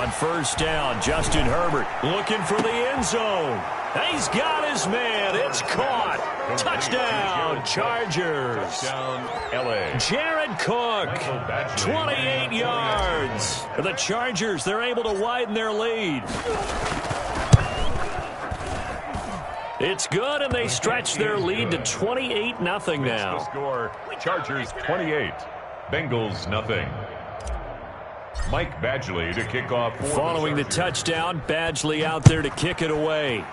on first down. Justin Herbert looking for the end zone. He's got his man. It's caught. Touchdown, Chargers. Touchdown, LA. Jared Cook, 28 yards. The Chargers, they're able to widen their lead. It's good, and they stretch their lead to 28-0 now. Score, Chargers 28, Bengals nothing. Mike Badgley to kick off. Following the touchdown, Badgley out there to kick it away.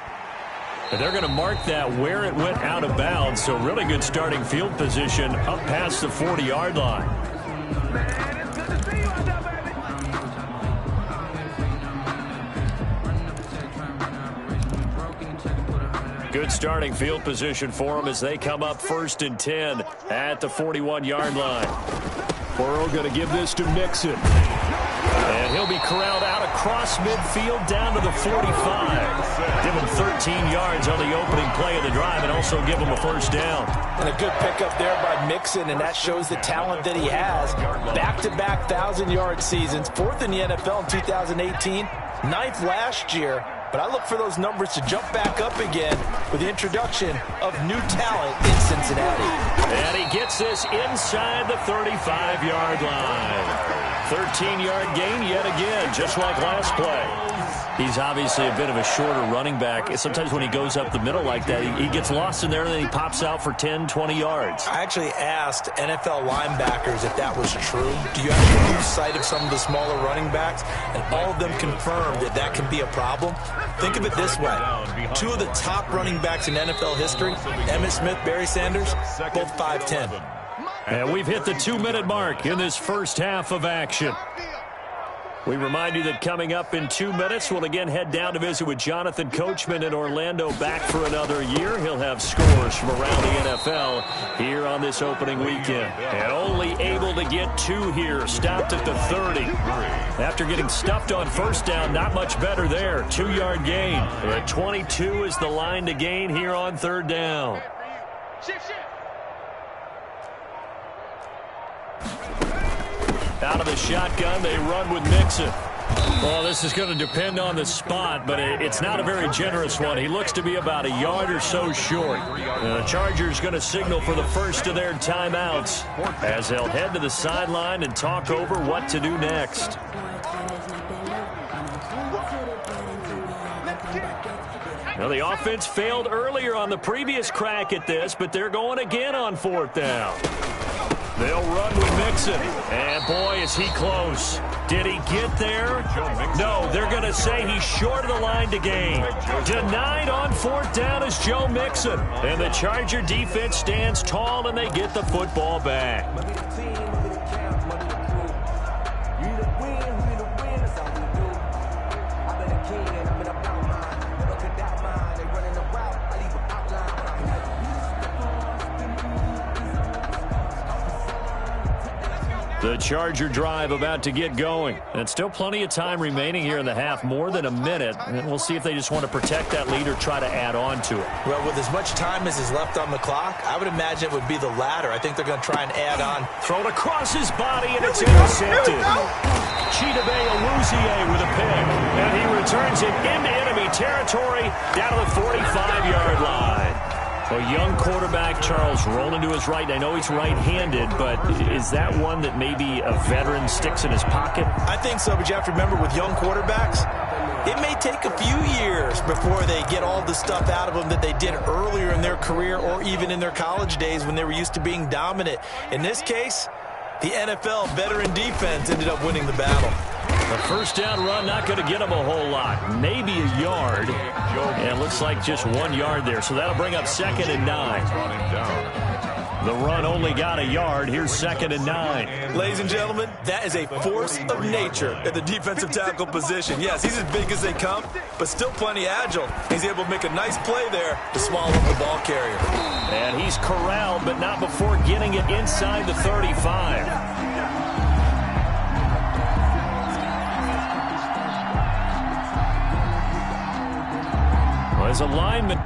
And they're going to mark that where it went out of bounds, so really good starting field position up past the 40-yard line. Good starting field position for them as they come up 1st and 10 at the 41-yard line. Burrow going to give this to Mixon. And he'll be corralled out across midfield down to the 45. Give him 13 yards on the opening play of the drive and also give him a first down. And a good pickup there by Mixon, and that shows the talent that he has. Back-to-back 1,000-yard seasons, 4th in the NFL in 2018, 9th last year. But I look for those numbers to jump back up again with the introduction of new talent in Cincinnati. And he gets this inside the 35-yard line. 13-yard gain yet again, just like last play. He's obviously a bit of a shorter running back. Sometimes when he goes up the middle like that, he gets lost in there, and then he pops out for 10, 20 yards. I actually asked NFL linebackers if that was true. Do you actually lose sight of some of the smaller running backs? And all of them confirmed that that can be a problem. Think of it this way. 2 of the top running backs in NFL history, Emmitt Smith, Barry Sanders, both 5'10". And we've hit the 2-minute mark in this first half of action. We remind you that coming up in 2 minutes, we'll again head down to visit with Jonathan Coachman in Orlando, back for another year. He'll have scores from around the NFL here on this opening weekend. And only able to get 2 here, stopped at the 30. After getting stuffed on first down, not much better there. 2-yard gain. The 22 is the line to gain here on 3rd down. Out of the shotgun, they run with Mixon. Well, this is going to depend on the spot, but it's not a very generous one. He looks to be about a yard or so short. The Chargers going to signal for the first of their timeouts as they'll head to the sideline and talk over what to do next. Now, the offense failed earlier on the previous crack at this, but they're going again on 4th down. They'll run with Mixon. And, boy, is he close. Did he get there? No, they're going to say he's short of the line to gain. Denied on 4th down is Joe Mixon. And the Charger defense stands tall, and they get the football back. The Charger drive about to get going. And still plenty of time remaining here in the half, more than a minute. And we'll see if they just want to protect that lead or try to add on to it. Well, with as much time as is left on the clock, I would imagine it would be the latter. I think they're going to try and add on. Thrown across his body, and it's intercepted. Chidobe Awuzie with a pick. And he returns it into enemy territory down to the 45-yard line. A young quarterback, Charles, rolling to his right. I know he's right-handed, but is that one that maybe a veteran sticks in his pocket? I think so, but you have to remember with young quarterbacks, it may take a few years before they get all the stuff out of them that they did earlier in their career or even in their college days when they were used to being dominant. In this case, the NFL veteran defense ended up winning the battle. The first down run not going to get him a whole lot. Maybe a yard. And it looks like just 1 yard there. So that'll bring up 2nd and 9. The run only got a yard. Here's 2nd and 9. Ladies and gentlemen, that is a force of nature at the defensive tackle position. Yes, he's as big as they come, but still plenty agile. He's able to make a nice play there to swallow up the ball carrier. And he's corralled, but not before getting it inside the 35. As a lineman.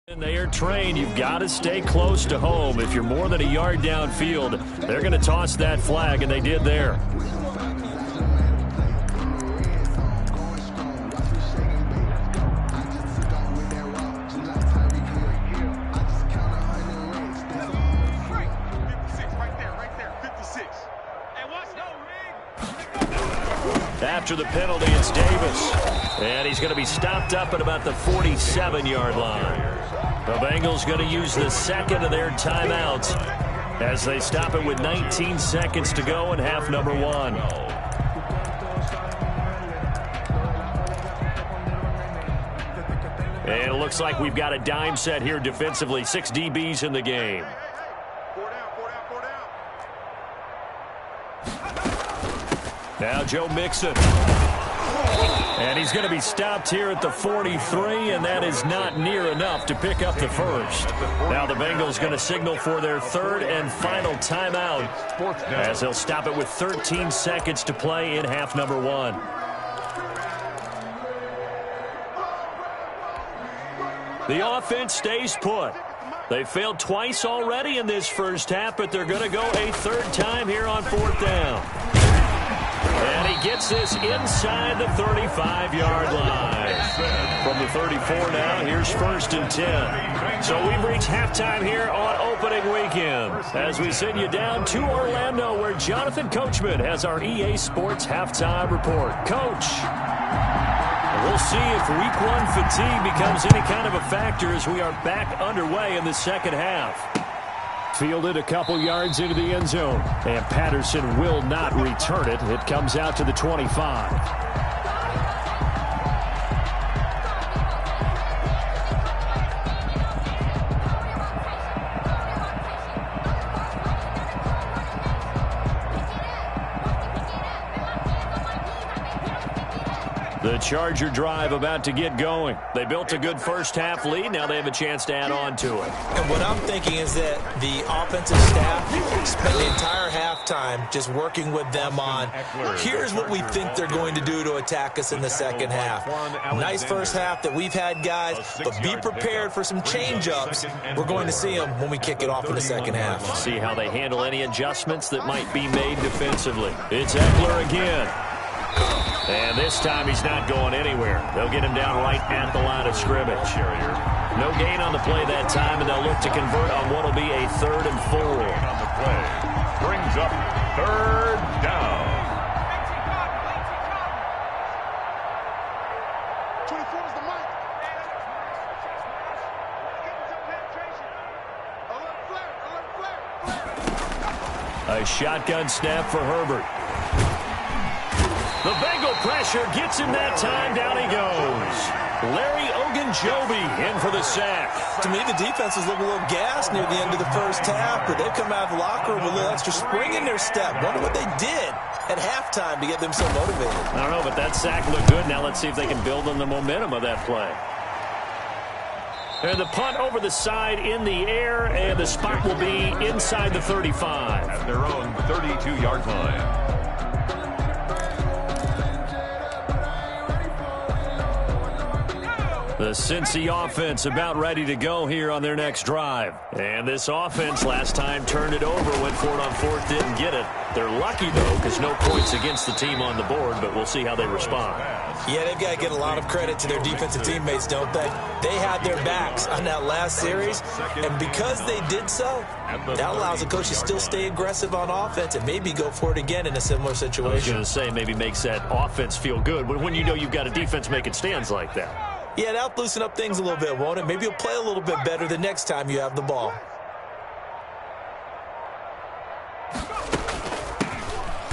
And they are trained. You've got to stay close to home. If you're more than a yard downfield, they're going to toss that flag, and they did there. After the penalty, it's Davis. And he's going to be stopped up at about the 47-yard line. The Bengals going to use the second of their timeouts as they stop it with 19 seconds to go in half number one. And it looks like we've got a dime set here defensively. 6 DBs in the game. Now Joe Mixon. And he's going to be stopped here at the 43, and that is not near enough to pick up the first. Now the Bengals going to signal for their third and final timeout as they'll stop it with 13 seconds to play in half number one. The offense stays put. They failed twice already in this first half, but they're going to go a third time here on fourth down. And he gets this inside the 35-yard line. From the 34 now, here's 1st and 10. So we've reached halftime here on opening weekend as we send you down to Orlando where Jonathan Coachman has our EA Sports halftime report. Coach, we'll see if week one fatigue becomes any kind of a factor as we are back underway in the second half. Fielded a couple yards into the end zone, and Patterson will not return it. It comes out to the 25. The Charger drive about to get going. They built a good first-half lead. Now they have a chance to add on to it. And what I'm thinking is that the offensive staff spent the entire halftime just working with them on, here's what we think they're going to do to attack us in the second half. Nice first half that we've had, guys, but be prepared for some change-ups. We're going to see them when we kick it off in the second half. See how they handle any adjustments that might be made defensively. It's Eckler again. And this time he's not going anywhere. They'll get him down right at the line of scrimmage. No gain on the play that time, and they'll look to convert on what will be a 3rd and 4. On the play. Brings up 3rd down. 24 is the mic. A shotgun snap for Herbert. The Bengal pressure gets him that time. Down he goes. Larry Ogunjobi in for the sack. To me, the defense was looking a little gassed near the end of the first half, but they've come out of the locker room with a little extra spring in their step. Wonder what they did at halftime to get them so motivated. I don't know, but that sack looked good. Now let's see if they can build on the momentum of that play. And the punt over the side in the air, and the spot will be inside the 35. At their own 32-yard line. The Cincy offense about ready to go here on their next drive. And this offense last time turned it over, went for it on 4th, didn't get it. They're lucky, though, because no points against the team on the board, but we'll see how they respond. Yeah, they've got to get a lot of credit to their defensive teammates, don't they? They had their backs on that last series, and because they did so, that allows the coach to still stay aggressive on offense and maybe go for it again in a similar situation. I was going to say maybe makes that offense feel good, but when you know you've got a defense making stands like that. Yeah, that'll loosen up things a little bit, won't it? Maybe you'll play a little bit better the next time you have the ball.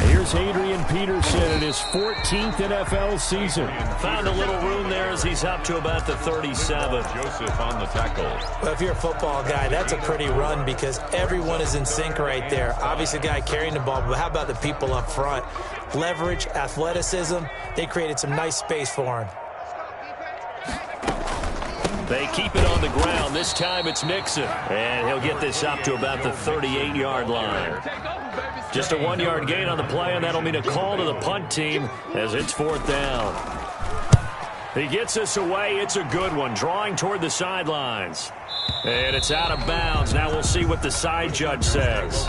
Here's Adrian Peterson in his 14th NFL season. Found a little room there as he's up to about the 37. Joseph on the tackle. Well, if you're a football guy, that's a pretty run because everyone is in sync right there. Obviously, the guy carrying the ball, but how about the people up front? Leverage, athleticism, they created some nice space for him. They keep it on the ground. This time it's Mixon. And he'll get this up to about the 38-yard line. Just a 1-yard gain on the play, and that'll mean a call to the punt team as it's 4th down. He gets us away. It's a good one, drawing toward the sidelines. And it's out of bounds. Now we'll see what the side judge says.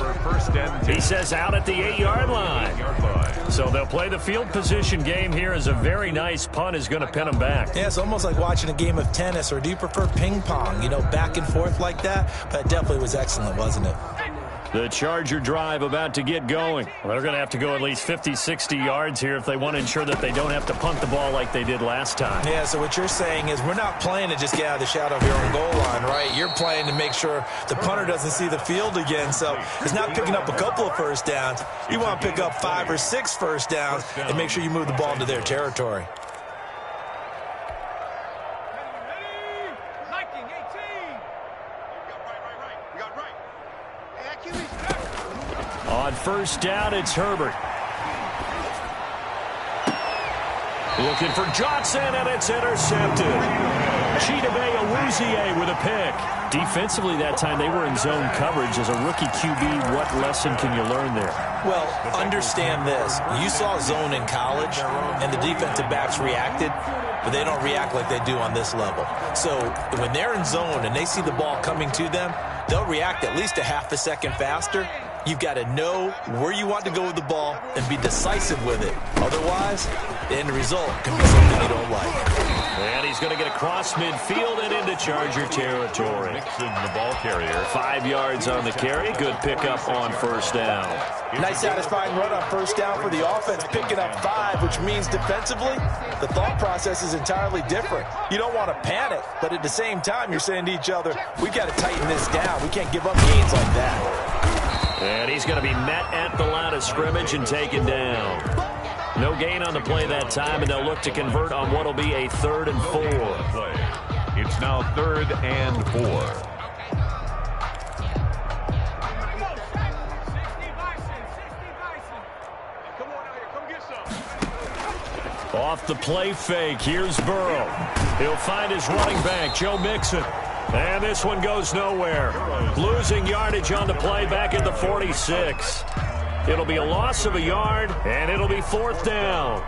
He says out at the 8-yard line. So they'll play the field position game here as a very nice punt is going to pin them back. Yeah, it's almost like watching a game of tennis, or do you prefer ping pong? You know, back and forth like that? But it definitely was excellent, wasn't it? The Charger drive about to get going. Well, they're going to have to go at least 50, 60 yards here if they want to ensure that they don't have to punt the ball like they did last time. Yeah, so what you're saying is we're not playing to just get out of the shadow of your own goal line, right? You're playing to make sure the punter doesn't see the field again. So it's not picking up a couple of first downs. You want to pick up 5 or 6 first downs and make sure you move the ball into their territory. On first down, it's Herbert. Looking for Johnson, and it's intercepted. Chidobe Awuzie with a pick. Defensively that time, they were in zone coverage. As a rookie QB, what lesson can you learn there? Well, understand this. You saw zone in college, and the defensive backs reacted, but they don't react like they do on this level. So when they're in zone and they see the ball coming to them, they'll react at least a half a second faster. You've got to know where you want to go with the ball and be decisive with it. Otherwise, the end result can be something you don't like. And he's going to get across midfield and into Charger territory. Mixon, the ball carrier. 5 yards on the carry. Good pickup on first down. Nice satisfying run on first down for the offense, picking up 5, which means defensively, the thought process is entirely different. You don't want to panic, but at the same time, you're saying to each other, we've got to tighten this down. We can't give up gains like that. And he's going to be met at the line of scrimmage and taken down. No gain on the play that time, and they'll look to convert on what will be a 3rd and 4. It's now 3rd and 4. Off the play fake, here's Burrow. He'll find his running back, Joe Mixon. And this one goes nowhere. Losing yardage on the play back at the 46. It'll be a loss of a yard, and it'll be 4th down.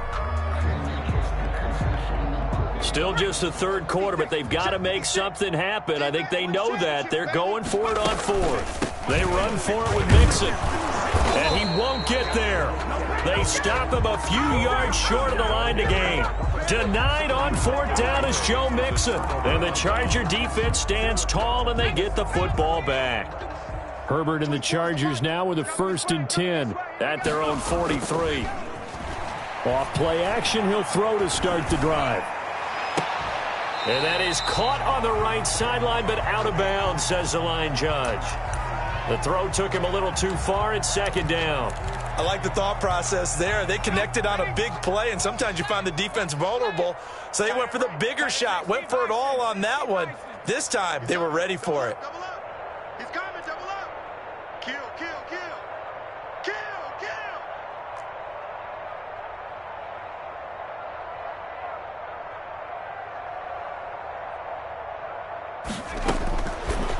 Still just the 3rd quarter, but they've got to make something happen. I think they know that. They're going for it on 4th. They run for it with Mixon, and he won't get there. They stop him a few yards short of the line to gain. Denied on 4th down is Joe Mixon. And the Charger defense stands tall, and they get the football back. Herbert and the Chargers now with a 1st and 10 at their own 43. Off play action, he'll throw to start the drive. And that is caught on the right sideline, but out of bounds, says the line judge. The throw took him a little too far. It's 2nd down. I like the thought process there. They connected on a big play, and sometimes you find the defense vulnerable. So they went for the bigger shot, went for it all on that one. This time, they were ready for it. He's coming, double up. Kill, kill, kill. Kill, kill.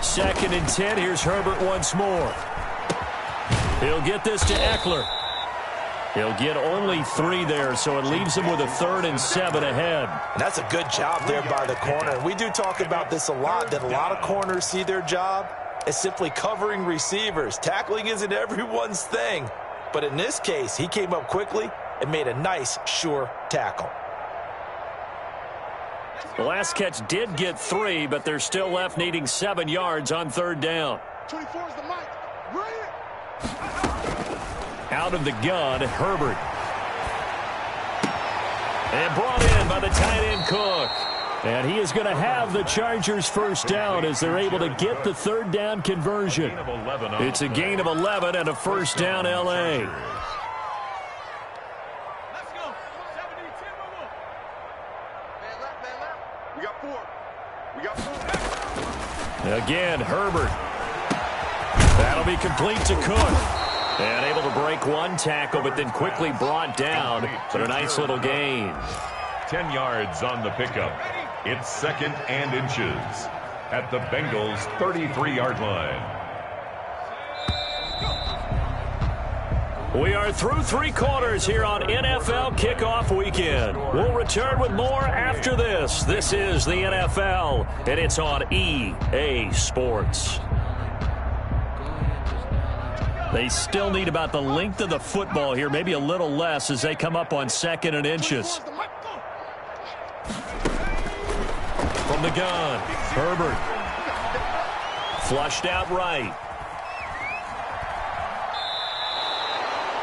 2nd and 10. Here's Herbert once more. He'll get this to Eckler. He'll get only 3 there, so it leaves him with a 3rd and 7 ahead. And that's a good job there by the corner. We do talk about this a lot, that a lot of corners see their job as simply covering receivers. Tackling isn't everyone's thing. But in this case, he came up quickly and made a nice, sure tackle. The last catch did get 3, but they're still left needing 7 yards on 3rd down. 24 is the mic. Right. Out of the gun, Herbert. And brought in by the tight end Cook. And he is going to have the Chargers' 1st down as they're able to get the 3rd down conversion. It's a gain of 11 and a 1st down L.A. Let's go. 72. Man left. We got 4. Again, Herbert. That'll be complete to Cook. And able to break one tackle, but then quickly brought down. But a nice little gain. 10 yards on the pickup. It's 2nd and inches at the Bengals' 33-yard line. We are through 3 quarters here on NFL Kickoff Weekend. We'll return with more after this. This is the NFL, and it's on EA Sports. They still need about the length of the football here, maybe a little less as they come up on 2nd and inches. From the gun, Herbert. Flushed out right.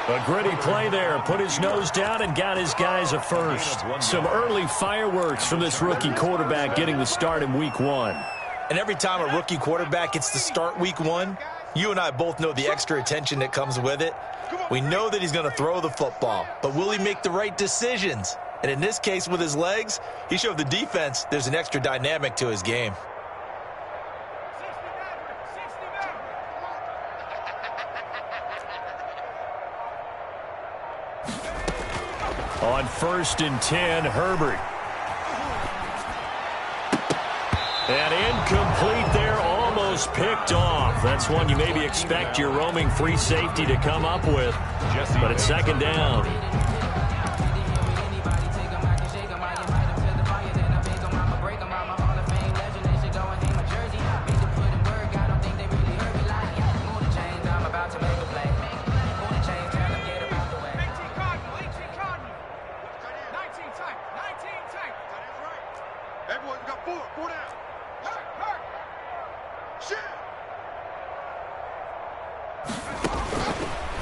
A gritty play there. Put his nose down and got his guys a first. Some early fireworks from this rookie quarterback getting the start in Week 1. And every time a rookie quarterback gets to start Week 1, you and I both know the extra attention that comes with it. We know that he's going to throw the football, but will he make the right decisions? And in this case, with his legs, he showed the defense there's an extra dynamic to his game. On 1st and 10, Herbert. And incomplete there, almost picked off. That's one you maybe expect your roaming free safety to come up with, but it's 2nd down.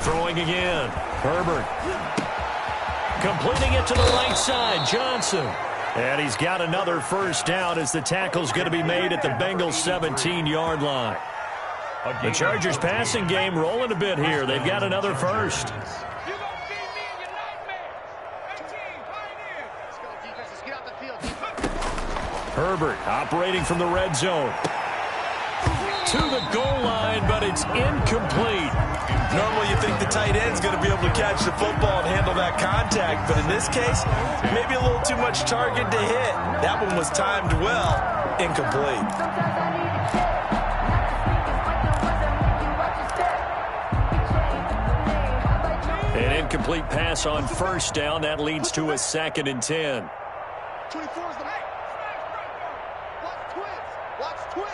Throwing again. Herbert. Completing it to the right side. Johnson. And he's got another first down as the tackle's going to be made at the Bengals 17-yard line. The Chargers passing game rolling a bit here. They've got another first. Herbert operating from the red zone. To the goal line, but it's incomplete. Normally you think the tight end's going to be able to catch the football and handle that contact, but in this case, maybe a little too much target to hit. That one was timed well. Incomplete. An incomplete pass on 1st down. That leads to a 2nd and 10. 24 is the right. Watch twins. Watch twins.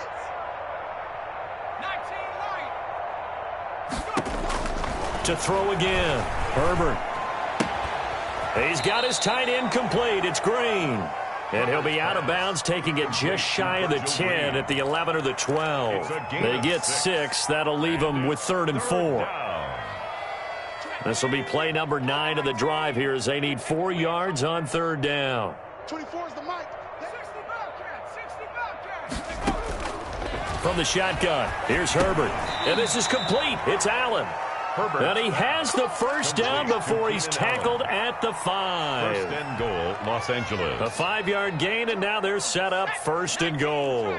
19 right. To throw again. Herbert. He's got his tight end complete. It's Green. And he'll be out of bounds, taking it just shy of the 10 at the 11 or the 12. They get 6. That'll leave them with 3rd and 4. This will be play number 9 of the drive here as they need 4 yards on 3rd down. 24 is the mic. 60 From the shotgun, here's Herbert. And this is complete. It's Allen. Herbert. And he has the first down before he's tackled at the 5. 1st and goal, Los Angeles. A 5-yard gain, and now they're set up 1st and goal.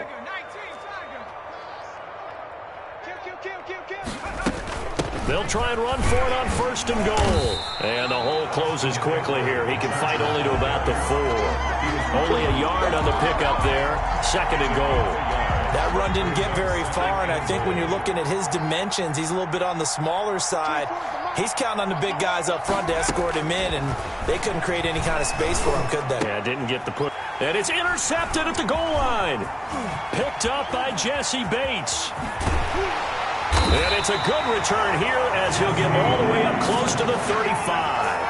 They'll try and run for it on 1st and goal. And the hole closes quickly here. He can fight only to about the 4. Only a yard on the pickup there. 2nd and goal. That run didn't get very far, and I think when you're looking at his dimensions, he's a little bit on the smaller side. He's counting on the big guys up front to escort him in, and they couldn't create any kind of space for him, could they? Yeah, didn't get the put. And it's intercepted at the goal line. Picked up by Jesse Bates. And it's a good return here as he'll get all the way up close to the 35.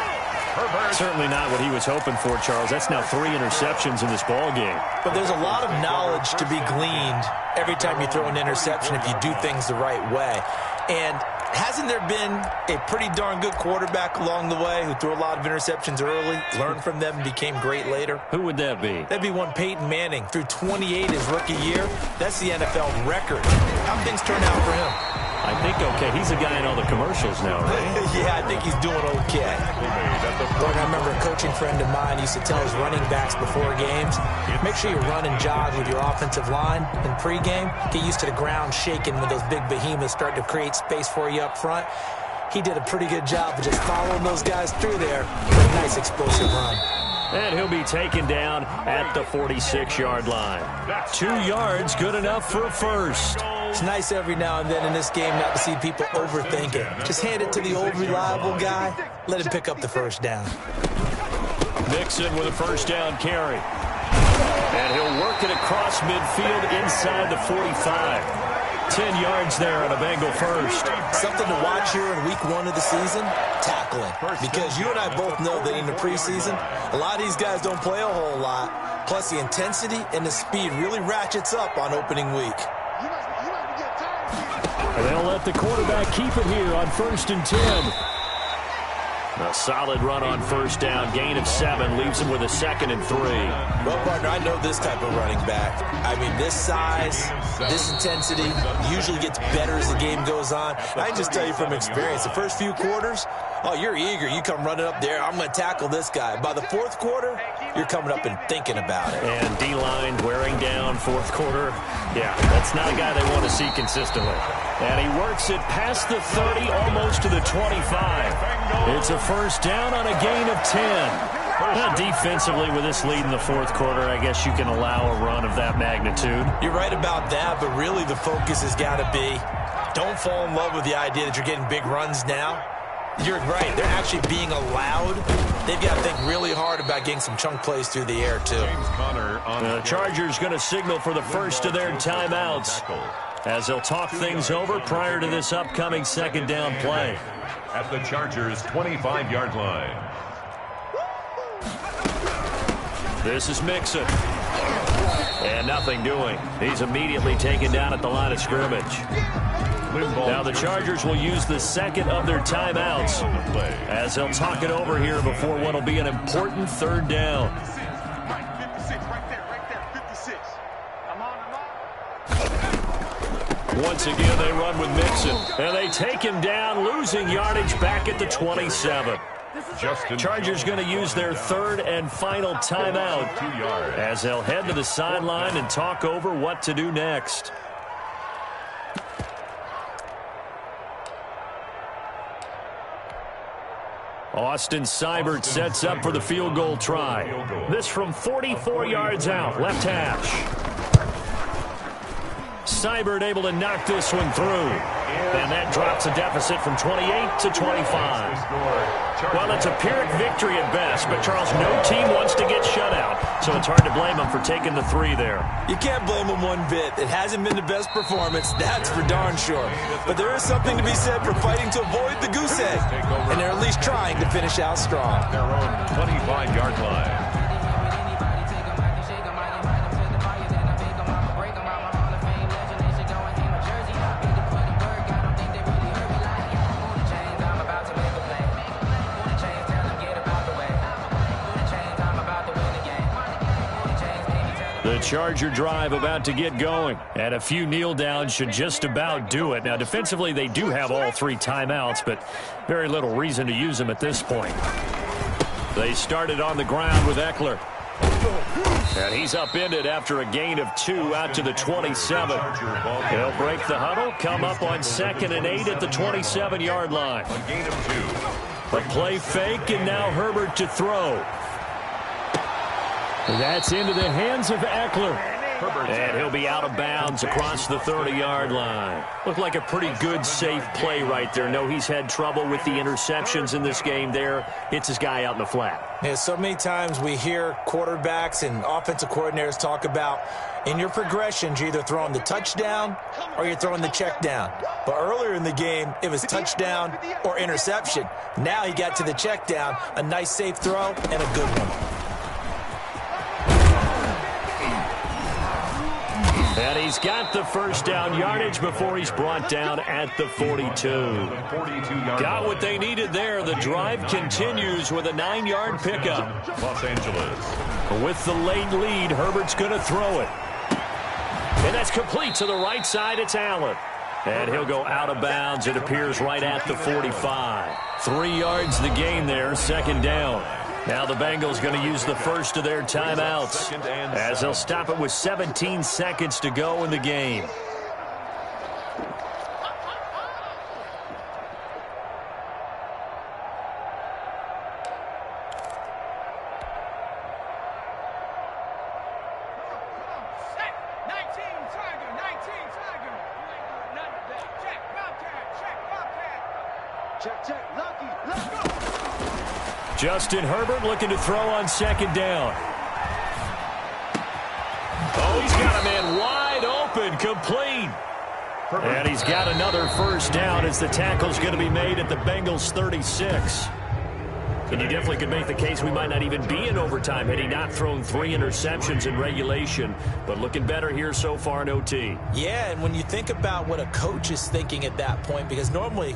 Herbert. Certainly not what he was hoping for, Charles. That's now 3 interceptions in this ball game. But there's a lot of knowledge to be gleaned every time you throw an interception if you do things the right way. And hasn't there been a pretty darn good quarterback along the way who threw a lot of interceptions early, learned from them, and became great later? Who would that be? That'd be one Peyton Manning. Threw 28 his rookie year. That's the NFL record. How'd things turn out for him? I think okay. He's a guy in all the commercials now, right? Yeah, I think he's doing okay. But I remember a coaching friend of mine used to tell his running backs before games, make sure you run and jog with your offensive line in pregame. Get used to the ground shaking when those big behemoths start to create space for you up front. He did a pretty good job of just following those guys through there with a nice explosive run. And he'll be taken down at the 46-yard line. 2 yards, good enough for a first. It's nice every now and then in this game not to see people overthink it. Just hand it to the old reliable guy. Let him pick up the first down. Mixon with a first down carry. And he'll work it across midfield inside the 45. 10 yards there on a Bengal first. Something to watch here in week 1 of the season, tackling. Because you and I both know that in the preseason, a lot of these guys don't play a whole lot. Plus the intensity and the speed really ratchets up on opening week. And they'll let the quarterback keep it here on 1st and 10. A solid run on first down. Gain of 7 leaves him with a 2nd and 3. Well, partner, I know this type of running back. I mean, this size, this intensity usually gets better as the game goes on. I can just tell you from experience, the first few quarters, oh, you're eager. You come running up there, I'm going to tackle this guy. By the 4th quarter, you're coming up and thinking about it. And D-line wearing down 4th quarter. Yeah, that's not a guy they want to see consistently. And he works it past the 30, almost to the 25. It's a first down on a gain of 10. Defensively, with this lead in the 4th quarter, I guess you can allow a run of that magnitude. You're right about that, but really the focus has got to be don't fall in love with the idea that you're getting big runs now. You're right. They're actually being allowed. They've got to think really hard about getting some chunk plays through the air, too. The Chargers going to signal for the first of their timeouts as they'll talk things over prior to this upcoming 2nd down play. At the Chargers' 25-yard line. This is Mixon. And nothing doing. He's immediately taken down at the line of scrimmage. Now the Chargers will use the 2nd of their timeouts as they'll talk it over here before what will be an important 3rd down. 56, right there, 56. I'm on. Once again, they run with Mixon. And they take him down, losing yardage back at the 27. Chargers going to use their 3rd and final timeout as they'll head to the sideline and talk over what to do next. Austin Seibert sets up for the field goal try. This from 44 yards out, left hash. Seibert able to knock this one through. And that drops a deficit from 28 to 25. Well, it's a Pyrrhic victory at best, but Charles, no team wants to get shut out, so it's hard to blame them for taking the 3 there. You can't blame them one bit. It hasn't been the best performance, that's for darn sure. But there is something to be said for fighting to avoid the goose egg, and they're at least trying to finish out strong. Their own 25-yard line. The Charger drive about to get going, and a few kneel downs should just about do it. Now, defensively, they do have all 3 timeouts, but very little reason to use them at this point. They started on the ground with Eckler. And he's upended after a gain of 2 out to the 27. He'll break the huddle, come up on 2nd and 8 at the 27-yard line. A gain of 2. A play fake, and now Herbert to throw. That's into the hands of Eckler. And he'll be out of bounds across the 30-yard line. Looked like a pretty good, safe play right there. No, he's had trouble with the interceptions in this game there. Hits his guy out in the flat. Yeah, so many times we hear quarterbacks and offensive coordinators talk about in your progressions, you're either throwing the touchdown or you're throwing the check down. But earlier in the game, it was touchdown or interception. Now he got to the check down, a nice safe throw, and a good one. And he's got the first down yardage before he's brought down at the 42. Got what they needed there. The drive continues with a 9-yard pickup. Los Angeles. With the late lead, Herbert's going to throw it. And that's complete to the right side. It's Allen. And he'll go out of bounds. It appears right at the 45. 3 yards the gain there, 2nd down. Now the Bengals going to use the first of their timeouts as they'll stop it with 17 seconds to go in the game. Check. Lucky. Justin Herbert looking to throw on second down. Oh, he's got a man wide open, complete. And he's got another first down as the tackle's going to be made at the Bengals' 36. And you definitely could make the case we might not even be in overtime had he not thrown 3 interceptions in regulation. But looking better here so far in OT. Yeah, and when you think about what a coach is thinking at that point, because normally